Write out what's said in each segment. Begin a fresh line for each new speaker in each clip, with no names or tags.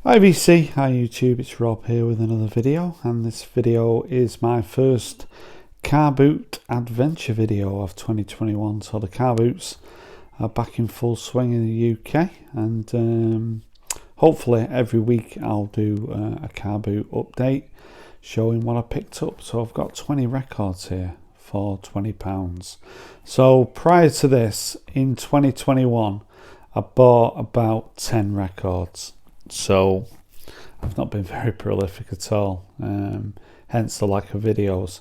Hi VC, hi YouTube, it's Rob here with another video, and this video is my first car boot adventure video of 2021. So the car boots are back in full swing in the UK, and hopefully every week I'll do a car boot update showing what I picked up. So I've got 20 records here for £20. So prior to this, in 2021, I bought about 10 records. So I've not been very prolific at all, hence the lack of videos.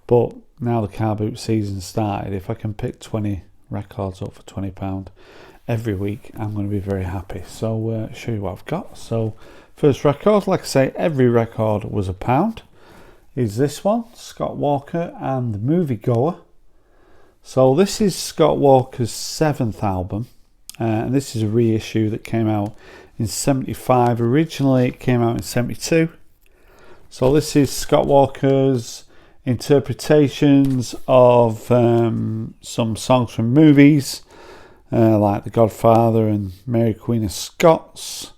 But now the car boot season started, if I can pick 20 records up for £20 every week, I'm going to be very happy. So show you what I've got. So first record, like I say, every record was £1, is this one, Scott Walker and the Moviegoer. So this is Scott Walker's 7th album, and this is a reissue that came out in 75. Originally it came out in 72. So this is Scott Walker's interpretations of some songs from movies like The Godfather and Mary Queen of Scots,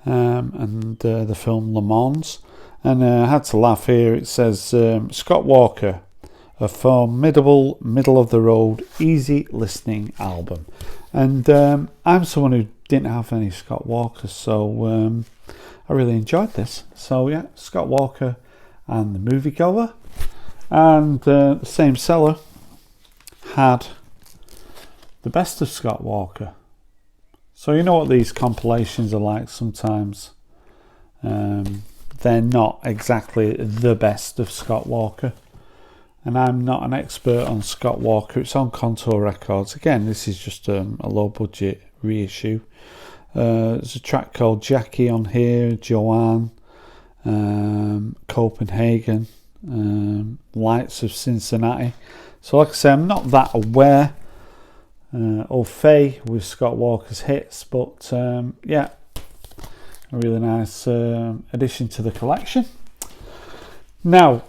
and the film Le Mans. And I had to laugh here. It says Scott Walker, a formidable middle of the road easy listening album. And I'm someone who didn't have any Scott Walkers, so I really enjoyed this. So yeah, Scott Walker and the Moviegoer. And the same seller had the best of Scott Walker. So you know what these compilations are like sometimes. They're not exactly the best of Scott Walker. And I'm not an expert on Scott Walker. It's on Contour Records. Again, this is just a low budget reissue. There's a track called Jackie on here, Joanne, Copenhagen, Lights of Cincinnati. So like I say, I'm not that aware au fait with Scott Walker's hits, but yeah, a really nice addition to the collection. Now,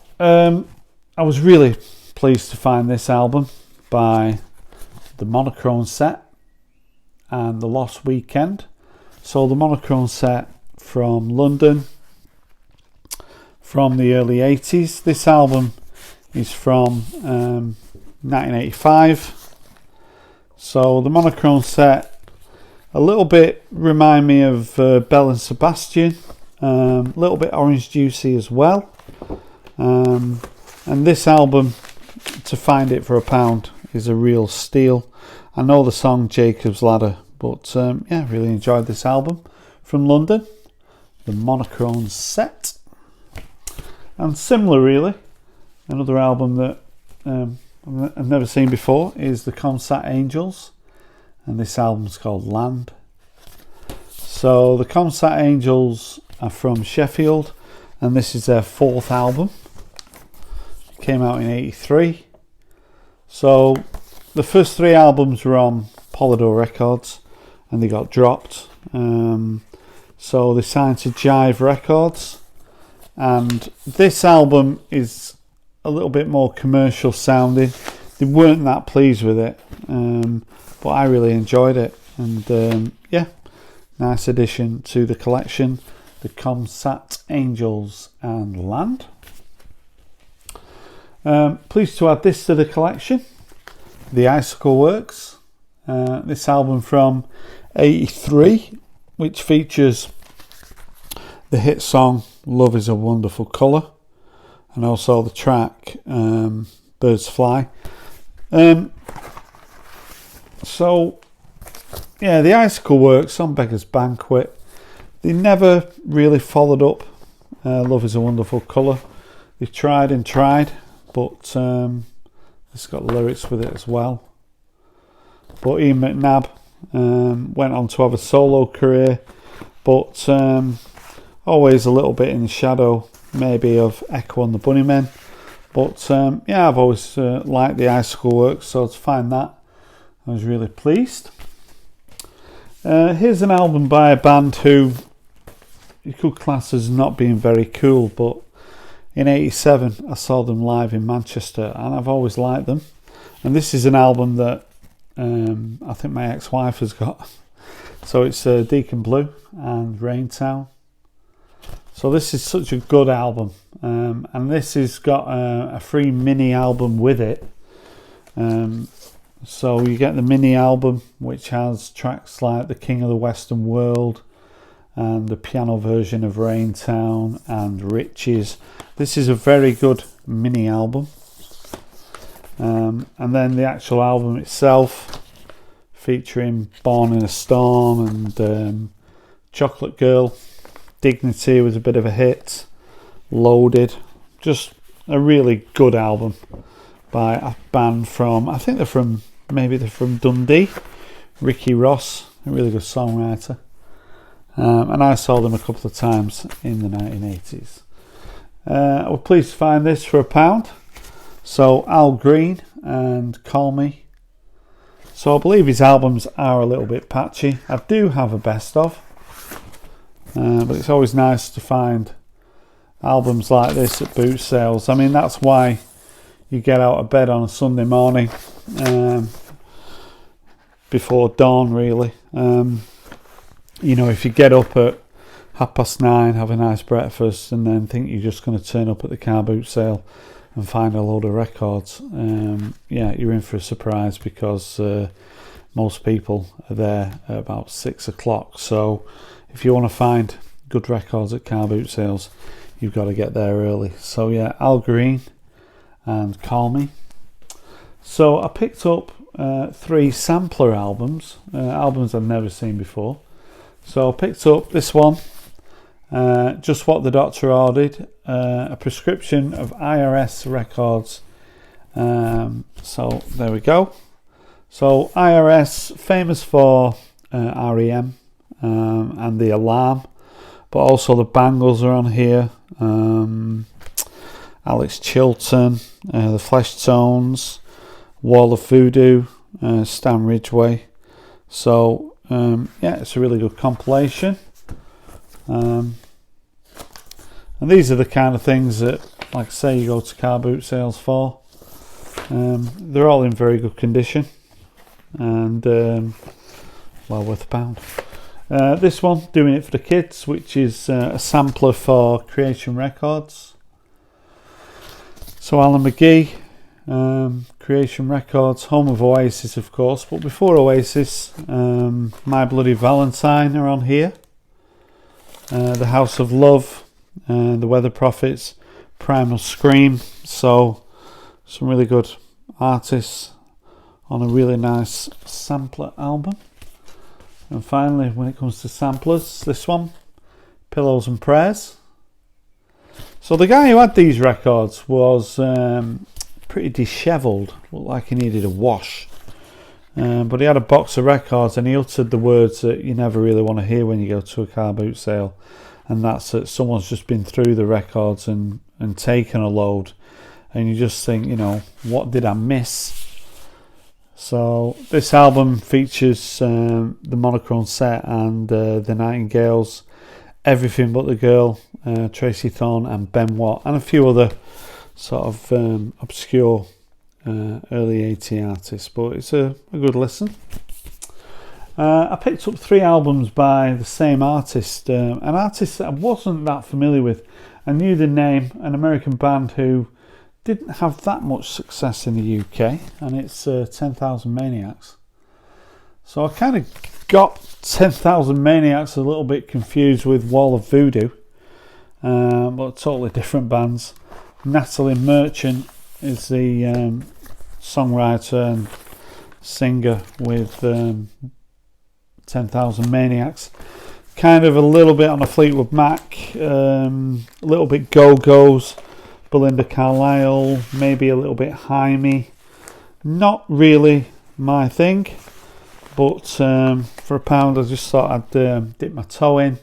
I was really pleased to find this album by the Monochrome Set and the Lost Weekend. So the Monochrome Set from London, from the early 80s. This album is from 1985. So the Monochrome Set, a little bit remind me of Belle and Sebastian, a little bit Orange Juicy as well. And this album, to find it for £1 is a real steal. I know the song Jacob's Ladder, but yeah, really enjoyed this album from London, the Monochrome Set. And similar really, another album that I've never seen before is the Comsat Angels, and this album's called Land. So the Comsat Angels are from Sheffield, and this is their 4th album. Came out in 83. So the first 3 albums were on Polydor Records and they got dropped. So they signed to Jive Records, and this album is a little bit more commercial sounding. They weren't that pleased with it, but I really enjoyed it, and yeah, nice addition to the collection, the Comsat Angels and Land. Pleased to add this to the collection, the Icicle Works, this album from 83, which features the hit song Love is a Wonderful Colour, and also the track Birds Fly. So yeah, the Icicle Works on Beggar's Banquet, they never really followed up Love is a Wonderful Colour. They tried and tried, but it's got lyrics with it as well. But Ian McNabb went on to have a solo career, but always a little bit in the shadow maybe of Echo and the Bunnymen. But yeah, I've always liked the Icicle Works, so to find that, I was really pleased. Here's an album by a band who you could class as not being very cool, but in 87 I saw them live in Manchester and I've always liked them. And this is an album that I think my ex-wife has got. So it's Deacon Blue and Raintown. So this is such a good album, and this has got a free mini album with it. So you get the mini album, which has tracks like The King of the Western World and the piano version of Raintown and Riches. This is a very good mini album. And then the actual album itself, featuring Born in a Storm and Chocolate Girl. Dignity was a bit of a hit. Loaded. Just a really good album by a band from, I think they're from Dundee. Ricky Ross, a really good songwriter. And I saw them a couple of times in the 1980s. I was pleased to find this for £1. So Al Green and Call Me. So I believe his albums are a little bit patchy. I do have a best of, but it's always nice to find albums like this at boot sales. I mean, that's why you get out of bed on a Sunday morning before dawn, really. You know, if you get up at 9:30, have a nice breakfast, and then think you're just going to turn up at the car boot sale and find a load of records, yeah, you're in for a surprise, because most people are there at about 6 o'clock. So if you want to find good records at car boot sales, you've got to get there early. So yeah, Al Green and Call Me. So I picked up 3 sampler albums, albums I've never seen before. So I picked up this one, Just What the Doctor Ordered, a prescription of IRS Records. So there we go. So IRS, famous for REM and The Alarm, but also the Bangles are on here. Alex Chilton, the Flesh Tones, Wall of Voodoo, Stan Ridgway. So yeah, it's a really good compilation. And these are the kind of things that, like I say, you go to car boot sales for. They're all in very good condition and well worth £1. This one, Doing It for the Kids, which is a sampler for Creation Records. So Alan McGee, Creation Records, home of Oasis, of course, but before Oasis, My Bloody Valentine are on here. The House of Love, The Weather Prophets, Primal Scream. So some really good artists on a really nice sampler album. And finally, when it comes to samplers, this one, Pillows and Prayers. So the guy who had these records was pretty dishevelled, looked like he needed a wash. But he had a box of records, and he uttered the words that you never really want to hear when you go to a car boot sale, and that's that someone's just been through the records and taken a load, and you just think, you know, what did I miss? So this album features the Monochrome Set and the Nightingales, Everything But the Girl, Tracy Thorn and Ben Watt, and a few other sort of obscure early 80 artists, but it's a good listen. I picked up 3 albums by the same artist, an artist that I wasn't that familiar with. I knew the name, an American band who didn't have that much success in the UK, and it's 10,000 Maniacs. So I kind of got 10,000 Maniacs a little bit confused with Wall of Voodoo, but totally different bands. Natalie Merchant is the songwriter and singer with 10,000 Maniacs. Kind of a little bit on a Fleetwood Mac, a little bit Go-Go's, Belinda Carlisle, maybe a little bit Jaime. Not really my thing, but for £1 I just thought I'd dip my toe in.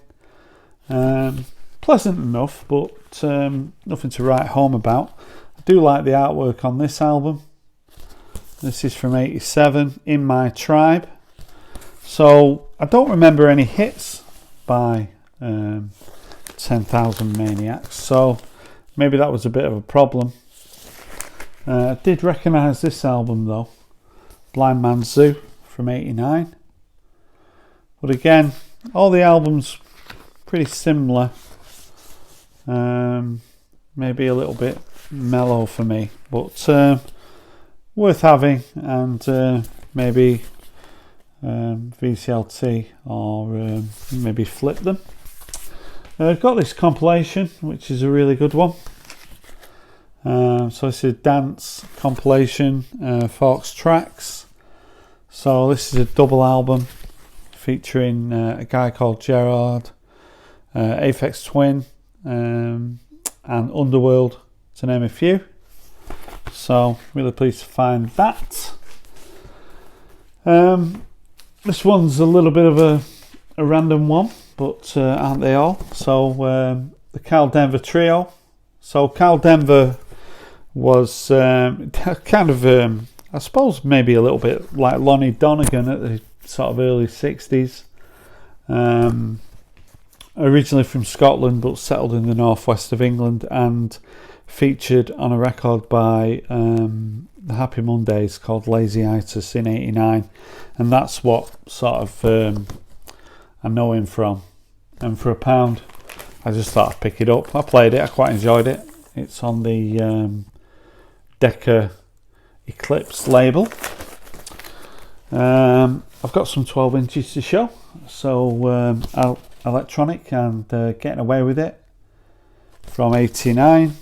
Pleasant enough, but nothing to write home about. I do like the artwork on this album. This is from '87, In My Tribe. So I don't remember any hits by 10,000 Maniacs, so maybe that was a bit of a problem. I did recognise this album though, Blind Man's Zoo from '89. But again, all the albums pretty similar. Maybe a little bit mellow for me, but worth having, and maybe VCLT or maybe flip them. I've got this compilation, which is a really good one. So this is a dance compilation, Fox tracks. So this is a double album featuring a guy called Gerard, Aphex Twin, and Underworld, to name a few. So really pleased to find that. This one's a little bit of a random one, but aren't they all? So the Carl Denver Trio. So Carl Denver was kind of I suppose maybe a little bit like Lonnie Donegan at the sort of early 60s. Originally from Scotland but settled in the northwest of England, and featured on a record by the Happy Mondays called Lazyitis in '89, and that's what sort of I know him from. And for £1 I just thought I'd pick it up. I played it, I quite enjoyed it. It's on the Decca Eclipse label. I've got some 12 inches to show, so electronic and getting away with it from '89.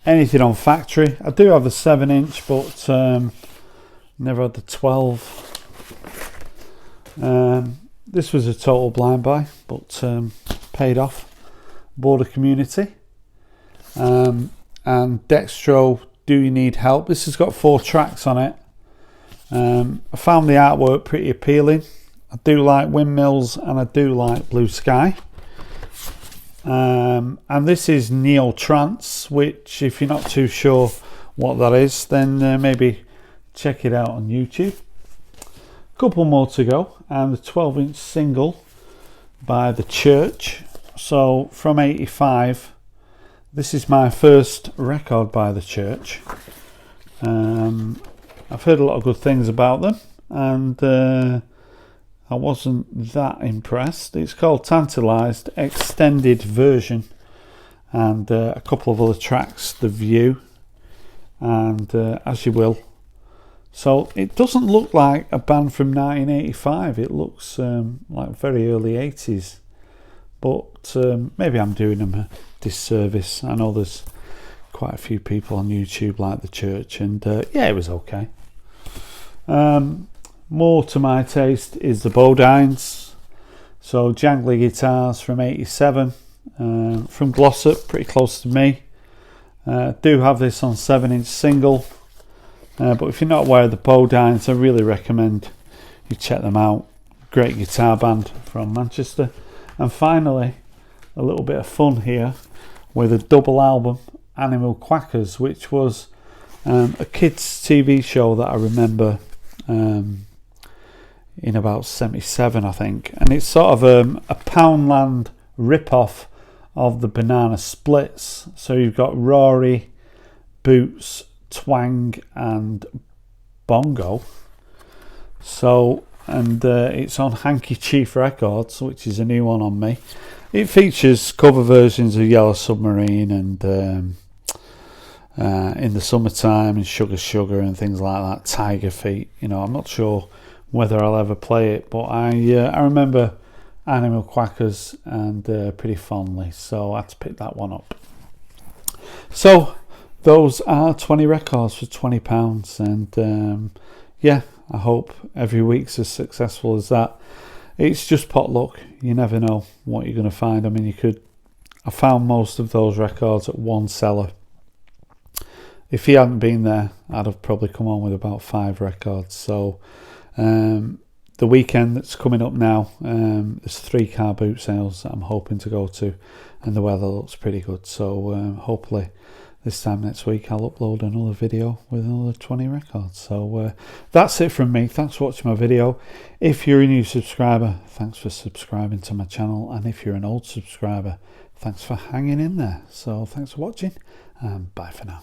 Anything on factory. I do have the 7-inch, but never had the 12. This was a total blind buy, but paid off. Bought a Community. And Dextro, Do You Need Help? This has got 4 tracks on it. I found the artwork pretty appealing. I do like windmills and I do like blue sky. And this is Neo Trance, which if you're not too sure what that is, then maybe check it out on YouTube. A couple more to go, and the 12-inch single by The Church. So from '85, this is my first record by The Church. I've heard a lot of good things about them, and I wasn't that impressed. It's called Tantalised Extended Version, and a couple of other tracks, The View and As You Will. So it doesn't look like a band from 1985. It looks like very early 80s, but maybe I'm doing them a disservice. I know there's quite a few people on YouTube like The Church, and yeah, it was okay. More to my taste is the Bodines. So jangly guitars from '87, from Glossop, pretty close to me. Do have this on 7-inch single, but if you're not aware of the Bodines, I really recommend you check them out. Great guitar band from Manchester. And finally, a little bit of fun here with a double album, Animal Quackers, which was a kids TV show that I remember in about '77, I think, and it's sort of a Poundland rip-off of the Banana Splits. So you've got Rory, Boots, Twang and Bongo. So, and it's on Hanky Chief Records, which is a new one on me. It features cover versions of Yellow Submarine and In the Summertime and Sugar Sugar and things like that, Tiger Feet. You know, I'm not sure whether I'll ever play it, but I remember Animal Quackers and pretty fondly, so I had to pick that one up. So those are 20 records for £20, and yeah, I hope every week's as successful as that. It's just pot luck. You never know what you're going to find. I mean, I found most of those records at one seller. If he hadn't been there, I'd have probably come on with about 5 records. So the weekend that's coming up now, there's 3 car boot sales that I'm hoping to go to, and the weather looks pretty good. So hopefully this time next week I'll upload another video with another 20 records. So that's it from me. Thanks for watching my video. If you're a new subscriber, thanks for subscribing to my channel, and if you're an old subscriber, thanks for hanging in there. So thanks for watching, and bye for now.